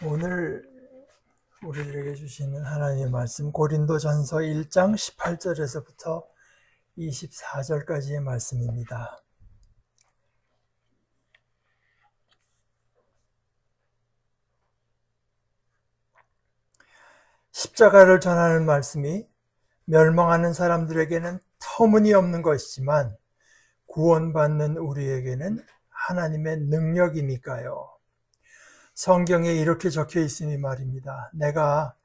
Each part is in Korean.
오늘 우리들에게 주시는 하나님의 말씀 고린도전서 1장 18절에서부터 24절까지의 말씀입니다. 십자가를 전하는 말씀이 멸망하는 사람들에게는 터무니없는 것이지만 구원받는 우리에게는 하나님의 능력이니까요. 성경에 이렇게 적혀 있으니 말입니다. 내가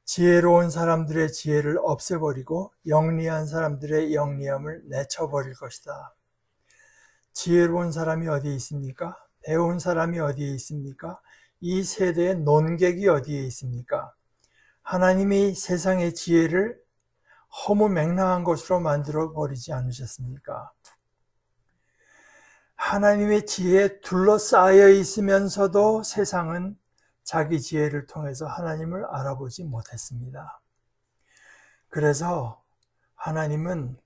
지혜로운 사람들의 지혜를 없애버리고 영리한 사람들의 영리함을 내쳐버릴 것이다. 지혜로운 사람이 어디에 있습니까? 배운 사람이 어디에 있습니까? 이 세대의 논객이 어디에 있습니까? 하나님이 세상의 지혜를 허무맹랑한 것으로 만들어 버리지 않으셨습니까? 하나님의 지혜에 둘러싸여 있으면서도 세상은 자기 지혜를 통해서 하나님을 알아보지 못했습니다. 그래서 하나님은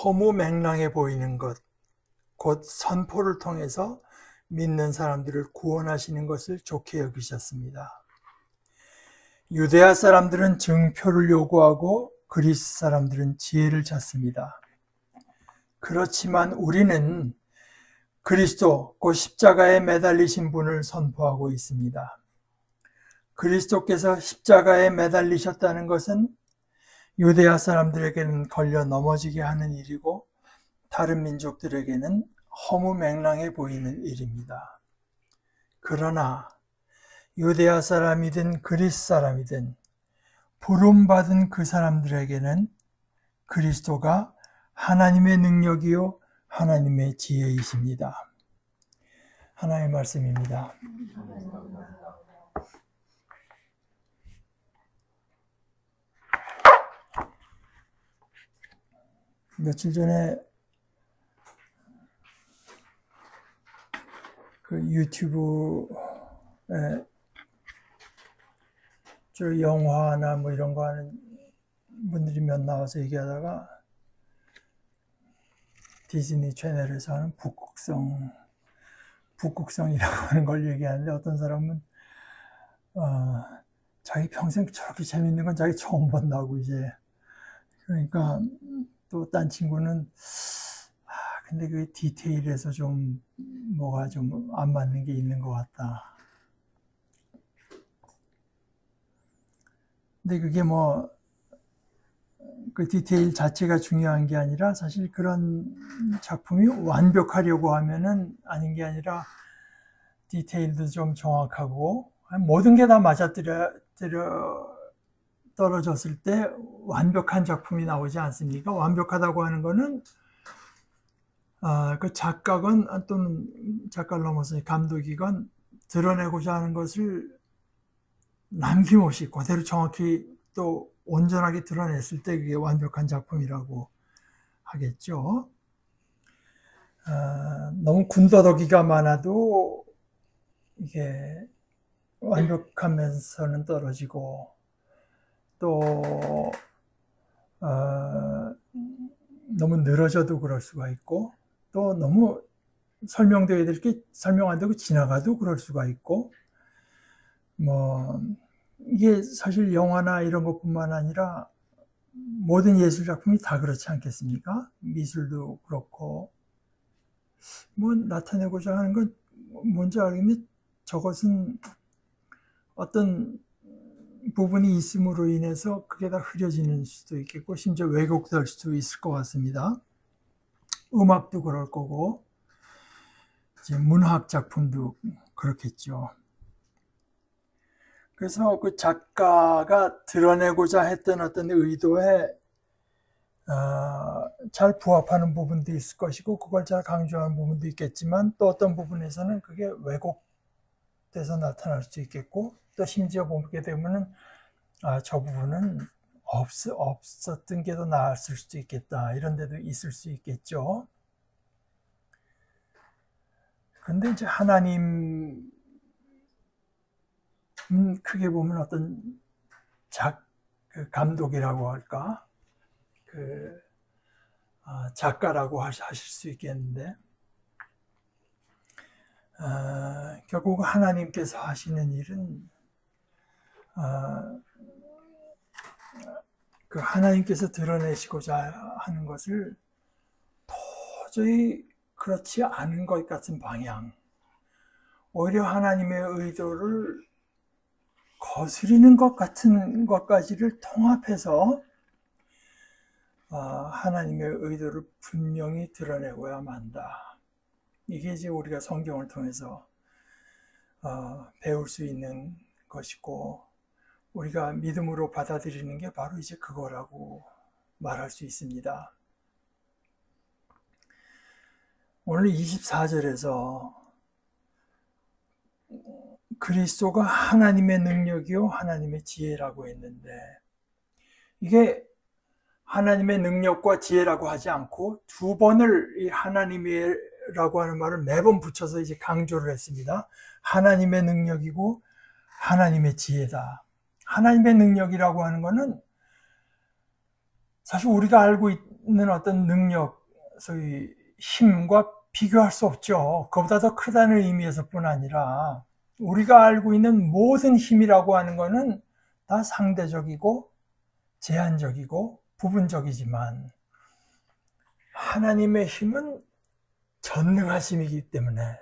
허무맹랑해 보이는 것, 곧 선포를 통해서 믿는 사람들을 구원하시는 것을 좋게 여기셨습니다. 유대아 사람들은 증표를 요구하고 그리스 사람들은 지혜를 찾습니다. 그렇지만 우리는 그리스도, 곧 십자가에 매달리신 분을 선포하고 있습니다. 그리스도께서 십자가에 매달리셨다는 것은 유대아 사람들에게는 걸려 넘어지게 하는 일이고 다른 민족들에게는 허무맹랑해 보이는 일입니다. 그러나 유대아 사람이든 그리스 사람이든 부름받은 그 사람들에게는 그리스도가 하나님의 능력이요 하나님의 지혜이십니다. 하나님의 말씀입니다. 며칠 전에 그 유튜브에 저 영화나 뭐 이런 거 하는 분들이 몇 나와서 얘기하다가 디즈니 채널에서 하는 북극성이라고 하는 걸 얘기하는데 어떤 사람은 자기 평생 저렇게 재밌는 건 자기 처음 본다고 이제 그러니까 또 딴 친구는 근데 그 디테일에서 좀 뭐가 좀 안 맞는 게 있는 것 같다. 근데 그게 뭐 그 디테일 자체가 중요한 게 아니라 사실 그런 작품이 완벽하려고 하면은 아닌 게 아니라 디테일도 좀 정확하고 모든 게 다 떨어졌을 때 완벽한 작품이 나오지 않습니까? 완벽하다고 하는 거는 그 작가건 또는 작가를 넘어서 감독이건 드러내고자 하는 것을 남김없이 그대로 정확히 또 온전하게 드러냈을 때 그게 완벽한 작품이라고 하겠죠. 너무 군더더기가 많아도 이게 완벽하면서는 떨어지고 또 너무 늘어져도 그럴 수가 있고 또 너무 설명되어야 될 게 설명 안 되고 지나가도 그럴 수가 있고 뭐 이게 사실 영화나 이런 것뿐만 아니라 모든 예술 작품이 다 그렇지 않겠습니까? 미술도 그렇고 뭐 나타내고자 하는 건 뭔지 알겠는데 저것은 어떤 부분이 있음으로 인해서 그게 다 흐려지는 수도 있겠고 심지어 왜곡될 수도 있을 것 같습니다. 음악도 그럴 거고 이제 문학 작품도 그렇겠죠. 그래서 그 작가가 드러내고자 했던 어떤 의도에 잘 부합하는 부분도 있을 것이고 그걸 잘 강조하는 부분도 있겠지만 또 어떤 부분에서는 그게 왜곡돼서 나타날 수 있겠고 또 심지어 보게 되면은 저 부분은 없었던 게 더 나았을 수도 있겠다 이런 데도 있을 수 있겠죠. 근데 이제 하나님 크게 보면 어떤 그 감독이라고 할까 작가라고 하실 수 있겠는데 결국 하나님께서 하시는 일은 그 하나님께서 드러내시고자 하는 것을 도저히 그렇지 않은 것 같은 방향, 오히려 하나님의 의도를 거스리는 것 같은 것까지를 통합해서 하나님의 의도를 분명히 드러내고야 만다. 이게 이제 우리가 성경을 통해서 배울 수 있는 것이고, 우리가 믿음으로 받아들이는 게 바로 이제 그거라고 말할 수 있습니다. 오늘 24절에서 그리스도가 하나님의 능력이요 하나님의 지혜라고 했는데, 이게 하나님의 능력과 지혜라고 하지 않고 두 번을 이 하나님이라고 하는 말을 매번 붙여서 이제 강조를 했습니다. 하나님의 능력이고 하나님의 지혜다. 하나님의 능력이라고 하는 것은 사실 우리가 알고 있는 어떤 능력, 소위 힘과 비교할 수 없죠. 그보다 더 크다는 의미에서뿐 아니라 우리가 알고 있는 모든 힘이라고 하는 것은 다 상대적이고 제한적이고 부분적이지만, 하나님의 힘은 전능하심이기 때문에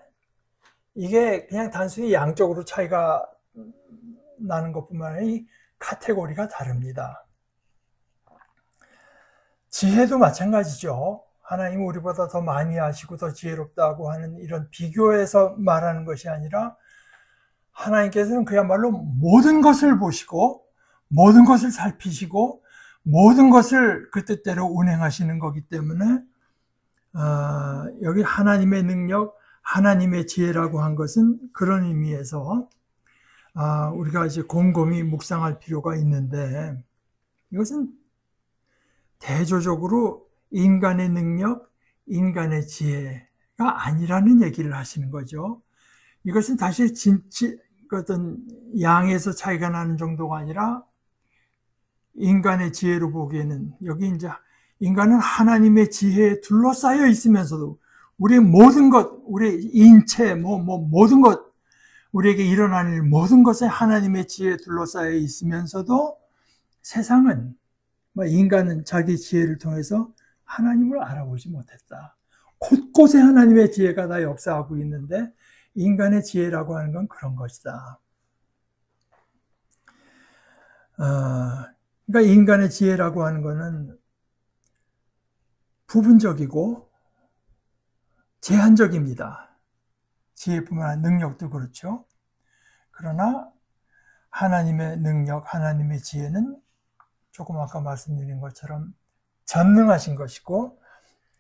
이게 그냥 단순히 양적으로 차이가 나는 것뿐만 아니라 카테고리가 다릅니다. 지혜도 마찬가지죠. 하나님은 우리보다 더 많이 아시고 더 지혜롭다고 하는 이런 비교에서 말하는 것이 아니라, 하나님께서는 그야말로 모든 것을 보시고 모든 것을 살피시고 모든 것을 그 뜻대로 운행하시는 거기 때문에 여기 하나님의 능력, 하나님의 지혜라고 한 것은 그런 의미에서 우리가 이제 곰곰이 묵상할 필요가 있는데, 이것은 대조적으로 인간의 능력, 인간의 지혜가 아니라는 얘기를 하시는 거죠. 이것은 사실 어떤 양에서 차이가 나는 정도가 아니라 인간의 지혜로 보기에는, 여기 이제 인간은 하나님의 지혜에 둘러싸여 있으면서도 우리의 모든 것, 우리의 인체, 모든 것, 우리에게 일어나는 일, 모든 것에 하나님의 지혜에 둘러싸여 있으면서도 세상은, 인간은 자기 지혜를 통해서 하나님을 알아보지 못했다. 곳곳에 하나님의 지혜가 다 역사하고 있는데 인간의 지혜라고 하는 건 그런 것이다. 그러니까 인간의 지혜라고 하는 것은 부분적이고 제한적입니다. 지혜뿐만 아니라 능력도 그렇죠. 그러나 하나님의 능력, 하나님의 지혜는 조금 아까 말씀드린 것처럼 전능하신 것이고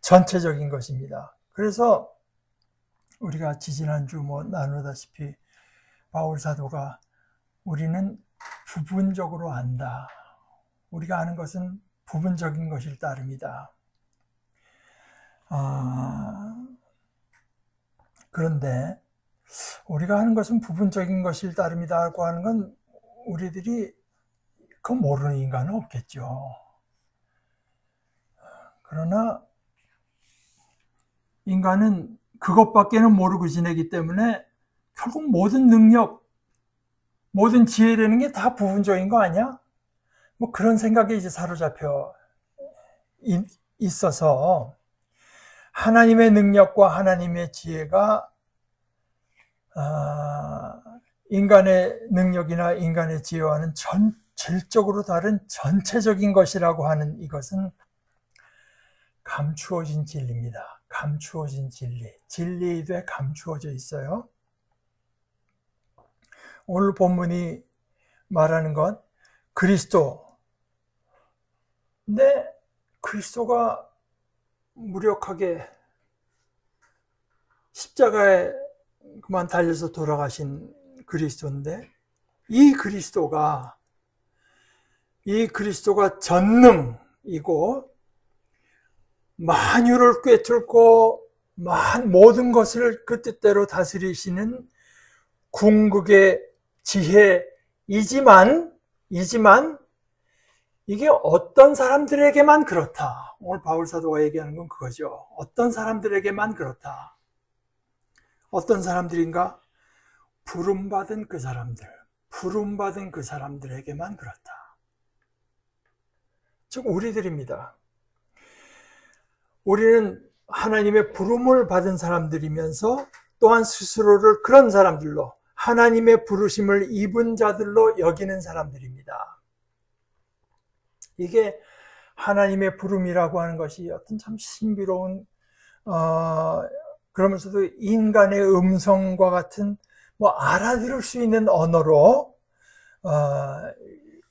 전체적인 것입니다. 그래서 우리가 지지난주 나누다시피 바울 사도가 우리는 부분적으로 안다. 우리가 아는 것은 부분적인 것일 따름이다. 그런데 우리가 하는 것은 부분적인 것일 따름이다고 하는 건 우리들이 그거 모르는 인간은 없겠죠. 그러나 인간은 그것밖에는 모르고 지내기 때문에 결국 모든 능력, 모든 지혜라는 게 다 부분적인 거 아니야? 그런 생각에 이제 사로잡혀 있어서 하나님의 능력과 하나님의 지혜가 인간의 능력이나 인간의 지혜와는 질적으로 다른 전체적인 것이라고 하는 이것은 감추어진 진리입니다. 감추어진 진리. 진리에 감추어져 있어요. 오늘 본문이 말하는 것, 그리스도. 근데 그리스도가 무력하게 십자가에 그만 달려서 돌아가신 그리스도인데, 이 그리스도가 전능이고 만유를 꿰뚫고 모든 것을 그 뜻대로 다스리시는 궁극의 지혜이지만 이게 어떤 사람들에게만 그렇다. 오늘 바울 사도가 얘기하는 건 그거죠. 어떤 사람들에게만 그렇다. 어떤 사람들인가? 부름받은 그 사람들, 부름받은 그 사람들에게만 그렇다. 즉 우리들입니다. 우리는 하나님의 부름을 받은 사람들이면서 또한 스스로를 그런 사람들로, 하나님의 부르심을 입은 자들로 여기는 사람들입니다. 이게 하나님의 부름이라고 하는 것이 어떤 참 신비로운 그러면서도 인간의 음성과 같은 알아들을 수 있는 언어로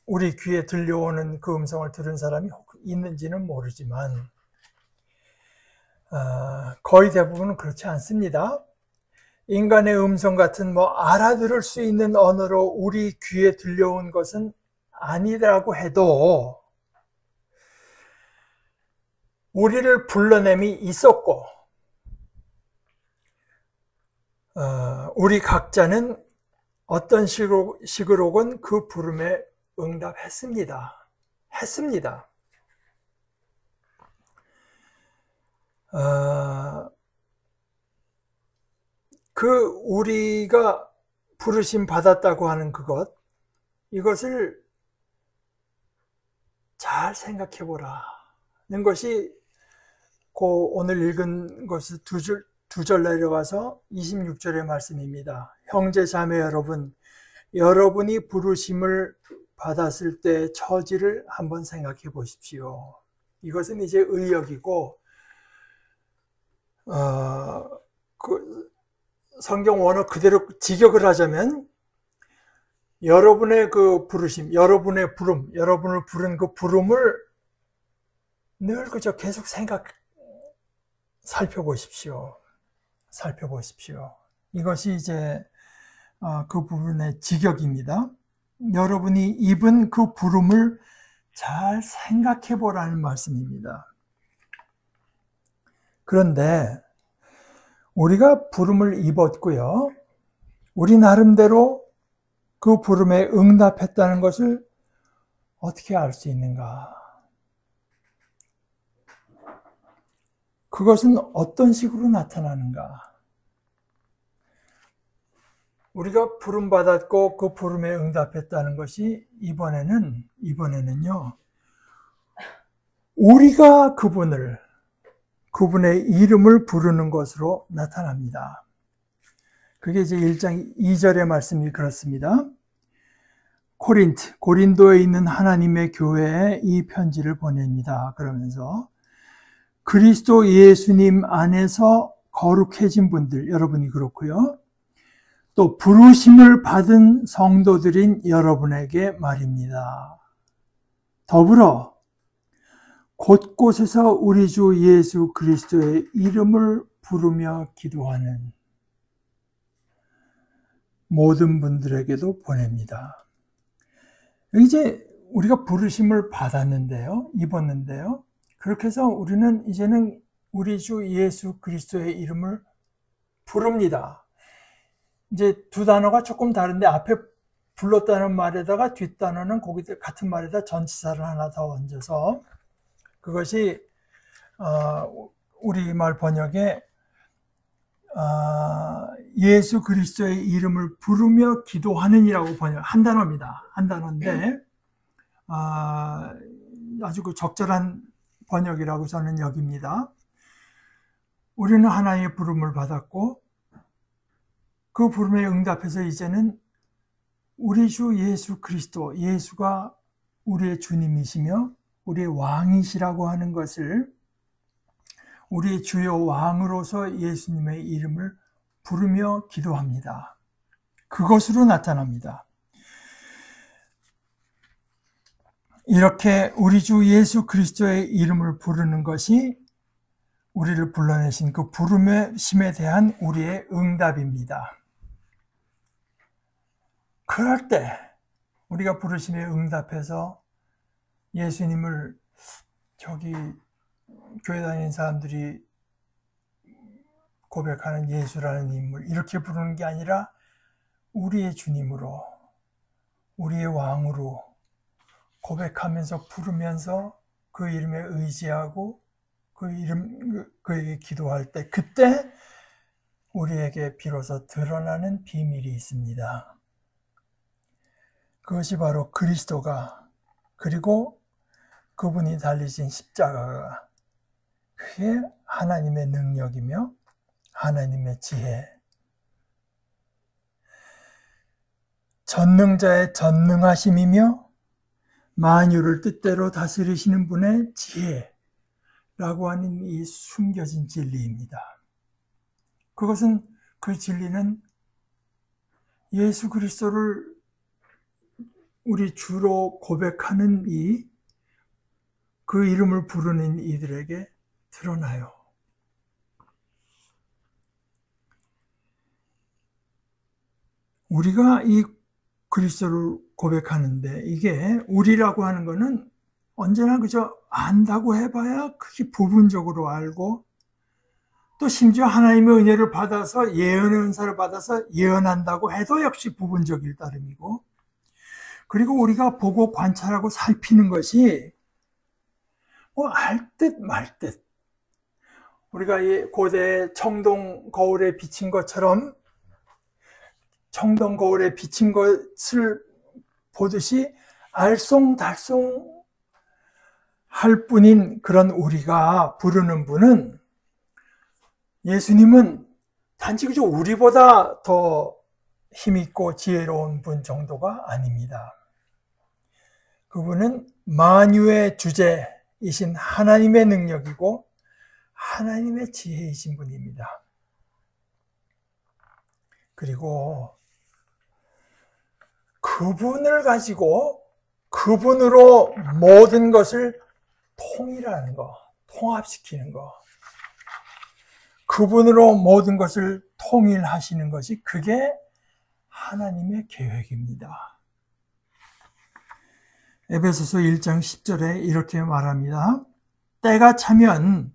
우리 귀에 들려오는 그 음성을 들은 사람이 있는지는 모르지만 거의 대부분은 그렇지 않습니다. 인간의 음성 같은 알아들을 수 있는 언어로 우리 귀에 들려온 것은 아니라고 해도 우리를 불러냄이 있었고 우리 각자는 어떤 식으로건 그 부름에 응답했습니다. 했습니다. 그 우리가 부르심 받았다고 하는 이것을 잘 생각해 보라는 것이 오늘 읽은 것을 두 절 내려가서 26절의 말씀입니다. 형제 자매 여러분, 여러분이 부르심을 받았을 때 처지를 한번 생각해 보십시오. 이것은 이제 의역이고 그 성경 원어 그대로 직역을 하자면 여러분의 그 부르심, 여러분의 부름, 여러분을 부른 그 부름을 늘 그저 계속 살펴보십시오. 이것이 이제 그 부분의 직역입니다. 여러분이 입은 그 부름을 잘 생각해 보라는 말씀입니다. 그런데 우리가 부름을 입었고요. 우리 나름대로 그 부름에 응답했다는 것을 어떻게 알 수 있는가? 그것은 어떤 식으로 나타나는가? 우리가 부름받았고 그 부름에 응답했다는 것이 이번에는요, 우리가 그분의 이름을 부르는 것으로 나타납니다. 그게 이제 1장 2절의 말씀이 그렇습니다. 고린도에 있는 하나님의 교회에 이 편지를 보냅니다. 그러면서 그리스도 예수님 안에서 거룩해진 분들, 여러분이 그렇고요. 또 부르심을 받은 성도들인 여러분에게 말입니다. 더불어 곳곳에서 우리 주 예수 그리스도의 이름을 부르며 기도하는 모든 분들에게도 보냅니다. 이제 우리가 부르심을 받았는데요, 입었는데요. 그렇게 해서 우리는 이제는 우리 주 예수 그리스도의 이름을 부릅니다. 이제 두 단어가 조금 다른데 앞에 불렀다는 말에다가 뒷단어는 거기 같은 말에다 전치사를 하나 더 얹어서 그것이 우리말 번역에 예수 그리스도의 이름을 부르며 기도하는이라고 한 단어입니다. 한 단어인데 아주 그 적절한 번역이라고 저는 여깁니다. 우리는 하나님의 부름을 받았고 그 부름에 응답해서 이제는 우리 주 예수 그리스도, 예수가 우리의 주님이시며 우리의 왕이시라고 하는 것을 우리의 주요 왕으로서 예수님의 이름을 부르며 기도합니다. 그것으로 나타납니다. 이렇게 우리 주 예수 그리스도의 이름을 부르는 것이 우리를 불러내신 그 부르심에 대한 우리의 응답입니다. 그럴 때 우리가 부르심에 응답해서 예수님을 저기 교회 다니는 사람들이 고백하는 예수라는 인물 이렇게 부르는 게 아니라 우리의 주님으로, 우리의 왕으로 고백하면서 부르면서 그 이름에 의지하고 그에게 기도할 때 그때 우리에게 비로소 드러나는 비밀이 있습니다. 그것이 바로 그리스도가, 그리고 그분이 달리신 십자가가, 그게 하나님의 능력이며 하나님의 지혜, 전능자의 전능하심이며 만유를 뜻대로 다스리시는 분의 지혜라고 하는 이 숨겨진 진리입니다. 그것은, 그 진리는 예수 그리스도를 우리 주로 고백하는 그 이름을 부르는 이들에게 드러나요. 우리가 이 그리스도를 고백하는데, 이게 우리라고 하는 것은 언제나 그저 안다고 해봐야 그게 부분적으로 알고, 또 심지어 하나님의 은혜를 받아서, 예언의 은사를 받아서 예언한다고 해도 역시 부분적일 따름이고, 그리고 우리가 보고 관찰하고 살피는 것이 알 듯 말 듯, 우리가 이 고대 청동 거울에 비친 것처럼 청동 거울에 비친 것을 보듯이 알쏭달쏭 할 뿐인 그런 우리가 부르는 분은, 예수님은 단지 그저 우리보다 더 힘있고 지혜로운 분 정도가 아닙니다. 그분은 만유의 주제이신 하나님의 능력이고 하나님의 지혜이신 분입니다. 그리고 그분을 가지고 그분으로 모든 것을 통일하는 거, 통합시키는 거, 그분으로 모든 것을 통일하시는 것이, 그게 하나님의 계획입니다. 에베소서 1장 10절에 이렇게 말합니다. 때가 차면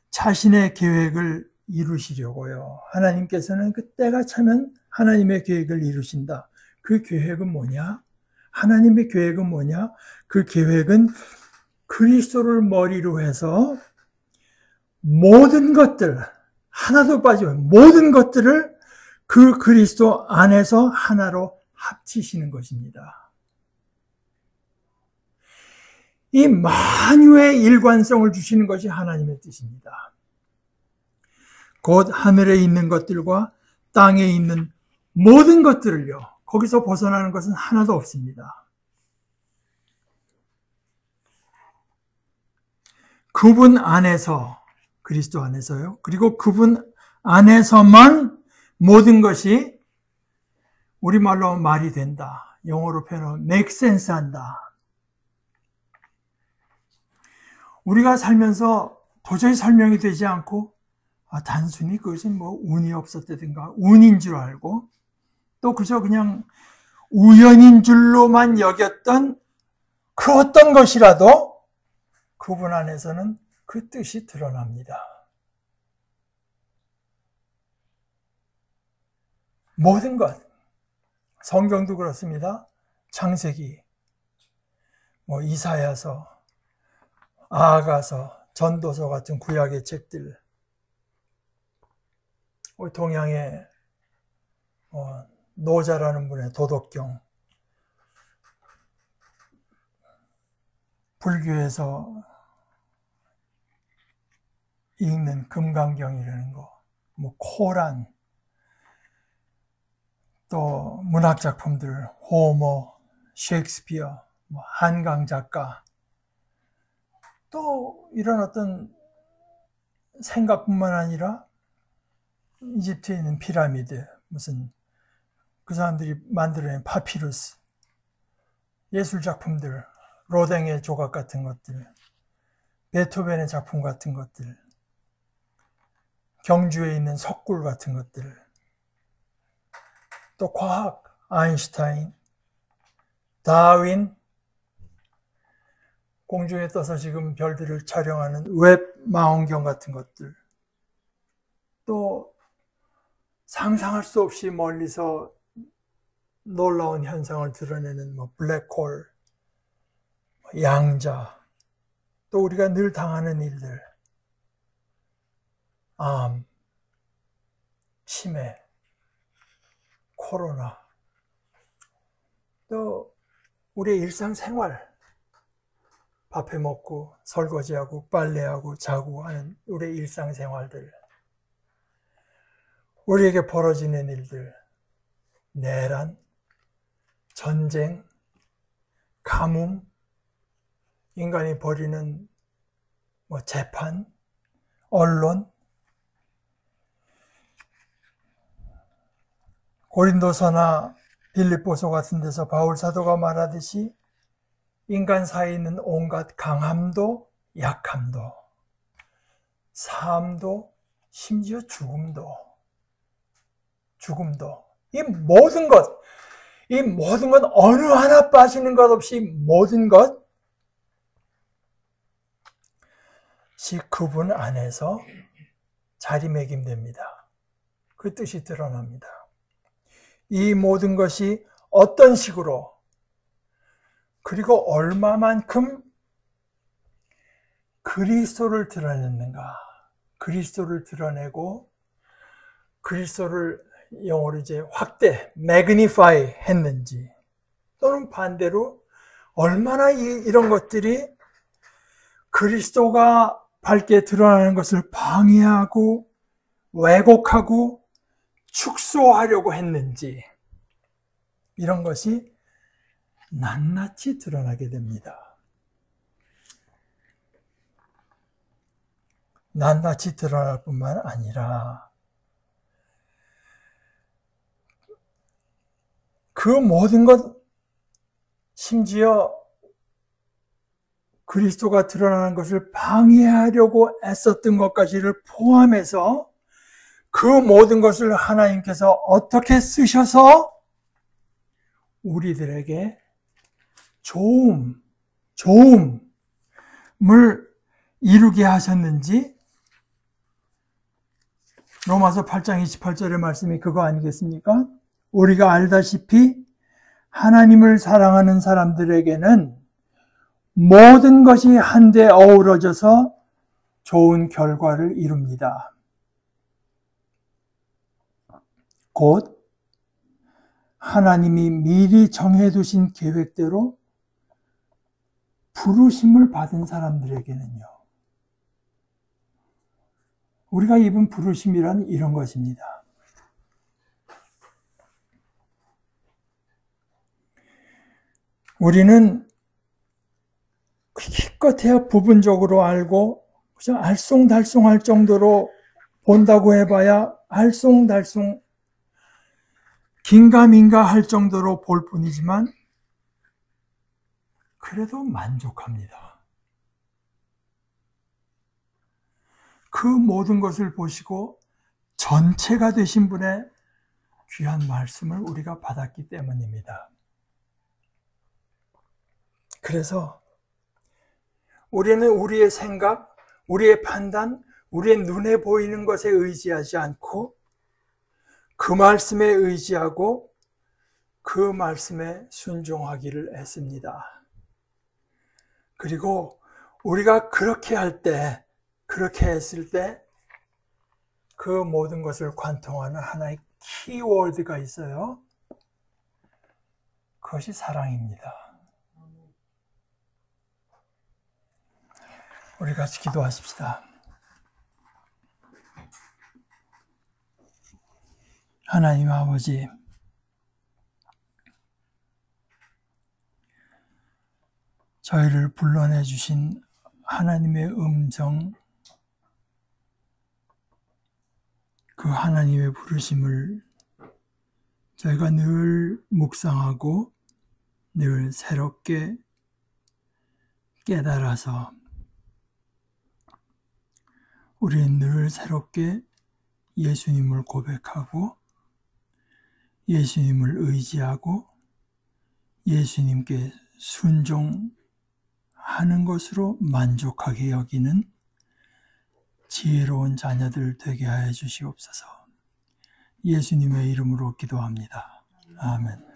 자신의 계획을 이루시려고요. 하나님께서는 그 때가 차면 하나님의 계획을 이루신다. 그 계획은 뭐냐? 하나님의 계획은 뭐냐? 그 계획은 그리스도를 머리로 해서 모든 것들, 하나도 빠지면 모든 것들을 그 그리스도 안에서 하나로 합치시는 것입니다. 이 만유의 일관성을 주시는 것이 하나님의 뜻입니다. 곧 하늘에 있는 것들과 땅에 있는 모든 것들을요, 거기서 벗어나는 것은 하나도 없습니다. 그분 안에서, 그리스도 안에서요, 그리고 그분 안에서만 모든 것이 우리말로 말이 된다. 영어로 표현하면 make sense 한다. 우리가 살면서 도저히 설명이 되지 않고, 단순히 그것이 운이 없었다든가 운인 줄 알고, 또 그저 그냥 우연인 줄로만 여겼던 그 어떤 것이라도 그분 안에서는 그 뜻이 드러납니다. 모든 것, 성경도 그렇습니다. 창세기, 이사야서, 아가서, 전도서 같은 구약의 책들, 동양의 노자라는 분의 도덕경, 불교에서 읽는 금강경이라는 거, 코란, 또 문학작품들, 호머, 셰익스피어, 한강 작가, 또 이런 어떤 생각뿐만 아니라 이집트에 있는 피라미드, 무슨 그 사람들이 만들어낸 파피루스, 예술작품들, 로댕의 조각 같은 것들, 베토벤의 작품 같은 것들, 경주에 있는 석굴 같은 것들, 또 과학, 아인슈타인, 다윈, 공중에 떠서 지금 별들을 촬영하는 웹 망원경 같은 것들, 또 상상할 수 없이 멀리서 놀라운 현상을 드러내는 블랙홀, 양자, 또 우리가 늘 당하는 일들, 암, 치매, 코로나, 또 우리의 일상생활, 밥해 먹고 설거지하고 빨래하고 자고 하는 우리의 일상생활들, 우리에게 벌어지는 일들, 내란, 전쟁, 가뭄, 인간이 벌이는 재판, 언론, 고린도서나 빌립보서 같은 데서 바울 사도가 말하듯이 인간 사이에 있는 온갖 강함도 약함도 삶도 심지어 죽음도 이 모든 것 어느 하나 빠지는 것 없이 모든 것이 그분 안에서 자리매김됩니다. 그 뜻이 드러납니다. 이 모든 것이 어떤 식으로 그리고 얼마만큼 그리스도를 드러냈는가, 그리스도를 드러내고 그리스도를 영어로 이제 확대, magnify 했는지, 또는 반대로 얼마나 이런 것들이 그리스도가 밝게 드러나는 것을 방해하고 왜곡하고 축소하려고 했는지, 이런 것이 낱낱이 드러나게 됩니다. 낱낱이 드러날 뿐만 아니라 그 모든 것, 심지어 그리스도가 드러나는 것을 방해하려고 애썼던 것까지를 포함해서 그 모든 것을 하나님께서 어떻게 쓰셔서 우리들에게 좋음을 이루게 하셨는지, 로마서 8장 28절의 말씀이 그거 아니겠습니까? 우리가 알다시피 하나님을 사랑하는 사람들에게는 모든 것이 한데 어우러져서 좋은 결과를 이룹니다. 곧 하나님이 미리 정해두신 계획대로 부르심을 받은 사람들에게는요. 우리가 입은 부르심이란 이런 것입니다. 우리는 기껏해야 부분적으로 알고 그냥 알쏭달쏭할 정도로 본다고 해봐야 알쏭달쏭 긴가민가 할 정도로 볼 뿐이지만 그래도 만족합니다. 그 모든 것을 보시고 전체가 되신 분의 귀한 말씀을 우리가 받았기 때문입니다. 그래서 우리는 우리의 생각, 우리의 판단, 우리의 눈에 보이는 것에 의지하지 않고 그 말씀에 의지하고 그 말씀에 순종하기를 했습니다. 그리고 우리가 그렇게 했을 때 그 모든 것을 관통하는 하나의 키워드가 있어요. 그것이 사랑입니다. 우리 같이 기도하십시다. 하나님 아버지, 저희를 불러내 주신 하나님의 음성, 그 하나님의 부르심을 저희가 늘 묵상하고 늘 새롭게 깨달아서 우리는 늘 새롭게 예수님을 고백하고 예수님을 의지하고 예수님께 순종하는 것으로 만족하게 여기는 지혜로운 자녀들 되게 하여 주시옵소서. 예수님의 이름으로 기도합니다. 아멘.